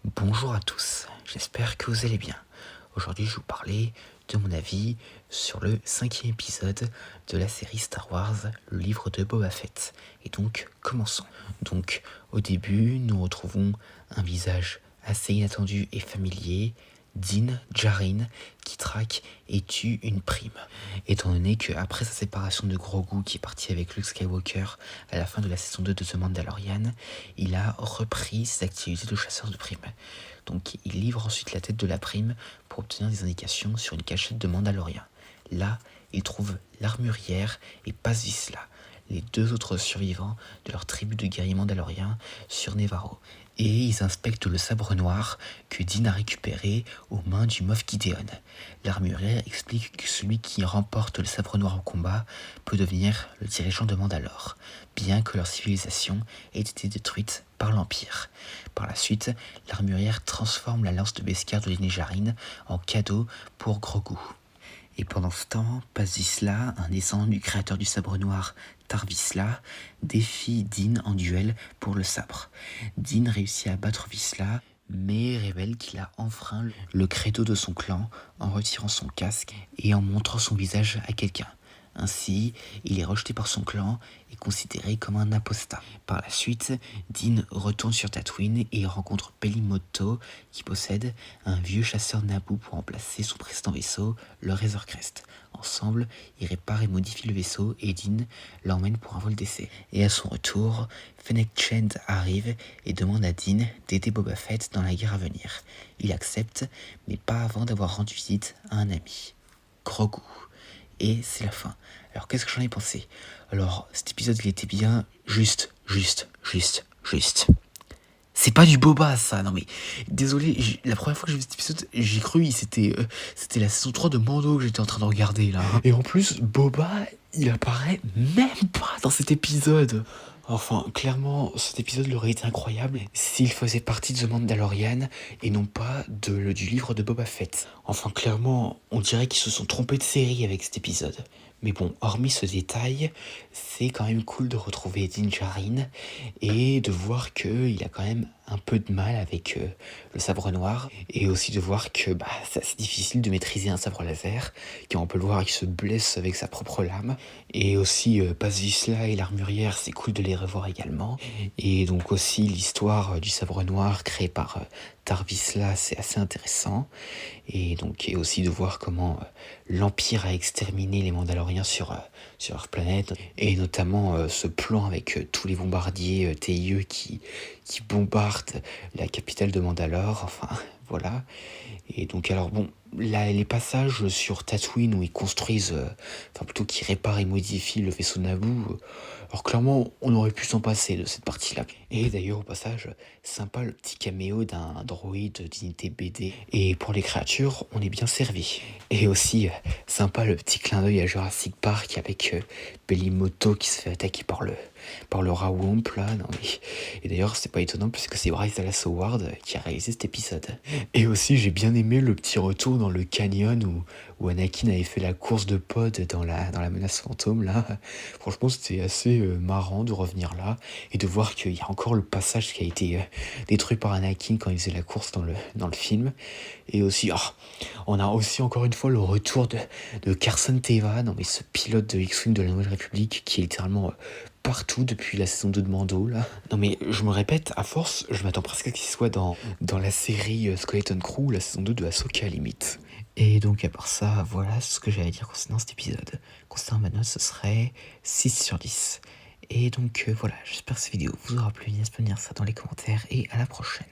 Bonjour à tous, j'espère que vous allez bien. Aujourd'hui, je vais vous parler de mon avis sur le 5e épisode de la série Star Wars, le livre de Boba Fett. Et donc, commençons. Donc, au début, nous retrouvons un visage assez inattendu et familier, Din Djarin, qui traque et tue une prime. Étant donné qu'après sa séparation de Grogu, qui est parti avec Luke Skywalker à la fin de la saison 2 de The Mandalorian, il a repris ses activités de chasseur de primes. Donc il livre ensuite la tête de la prime pour obtenir des indications sur une cachette de Mandalorian. Là, il trouve l'armurière et Paz Vizsla, les deux autres survivants de leur tribu de guerriers mandaloriens sur Nevarro. Et ils inspectent le sabre noir que Din a récupéré aux mains du Moff Gideon. L'armurière explique que celui qui remporte le sabre noir en combat peut devenir le dirigeant de Mandalore, bien que leur civilisation ait été détruite par l'Empire. Par la suite, l'armurière transforme la lance de Beskar de Din Djarin en cadeau pour Grogu. Et pendant ce temps, Paz Vizsla, un descendant du créateur du sabre noir, Tarre Vizsla, défie Din en duel pour le sabre. Din réussit à battre Vizsla, mais révèle qu'il a enfreint le credo de son clan en retirant son casque et en montrant son visage à quelqu'un. Ainsi, il est rejeté par son clan et considéré comme un apostat. Par la suite, Din retourne sur Tatooine et rencontre Peli Motto, qui possède un vieux chasseur Naboo pour remplacer son précédent vaisseau, le Razor Crest. Ensemble, ils réparent et modifient le vaisseau et Din l'emmène pour un vol d'essai. Et à son retour, Fennec Shand arrive et demande à Din d'aider Boba Fett dans la guerre à venir. Il accepte, mais pas avant d'avoir rendu visite à un ami, Grogu. Et c'est la fin. Alors qu'est-ce que j'en ai pensé? Alors cet épisode il était bien, juste. C'est pas du Boba ça, non mais désolé, la première fois que j'ai vu cet épisode, j'ai cru c'était la saison 3 de Mando que j'étais en train de regarder là. Et en plus, Boba, il apparaît même pas dans cet épisode. Enfin, clairement, cet épisode aurait été incroyable s'il faisait partie de The Mandalorian et non pas du livre de Boba Fett. Enfin, clairement, on dirait qu'ils se sont trompés de série avec cet épisode. Mais bon, hormis ce détail, c'est quand même cool de retrouver Din Djarin et de voir qu'il a quand même un peu de mal avec le sabre noir et aussi de voir que c'est assez difficile de maîtriser un sabre laser, car on peut le voir il se blesse avec sa propre lame, et aussi Paz Vizsla et l'armurière, c'est cool de les revoir également, et donc aussi l'histoire du sabre noir créé par Tarre Vizsla, c'est assez intéressant, et aussi de voir comment l'Empire a exterminé les Mandaloriens sur leur planète, et notamment ce plan avec tous les bombardiers TIE qui bombardent la capitale de Mandalore, enfin voilà. Et donc alors bon, là, les passages sur Tatooine où ils construisent, enfin plutôt qu'ils réparent et modifient le vaisseau Naboo, alors clairement on aurait pu s'en passer de cette partie-là. Et d'ailleurs au passage, sympa le petit caméo d'un droïde d'unité BD. Et pour les créatures, on est bien servi. Et aussi sympa le petit clin d'œil à Jurassic Park avec Peli Motto qui se fait attaquer par le rat Womp là. Non mais... Et d'ailleurs c'est pas étonnant puisque c'est Bryce Dallas Howard qui a réalisé cet épisode. Et aussi j'ai bien aimé le petit retour dans le canyon où Anakin avait fait la course de pod dans la menace fantôme là. Franchement c'était assez marrant de revenir là et de voir qu'il y a encore le passage qui a été détruit par Anakin quand il faisait la course dans le film. Et aussi, on a aussi encore une fois le retour de Carson Teva, non mais ce pilote de X-Wing de la Nouvelle République qui est littéralement partout depuis la saison 2 de Mando là. Non mais je me répète, à force, je m'attends presque à qu'il soit dans la série Skeleton Crew, la saison 2 de Ahsoka limite. Et donc à part ça, voilà ce que j'allais dire concernant cet épisode. Concernant ma note, ce serait 6 sur 10. Et donc voilà, j'espère que cette vidéo vous aura plu, n'hésitez pas à me dire ça dans les commentaires et à la prochaine.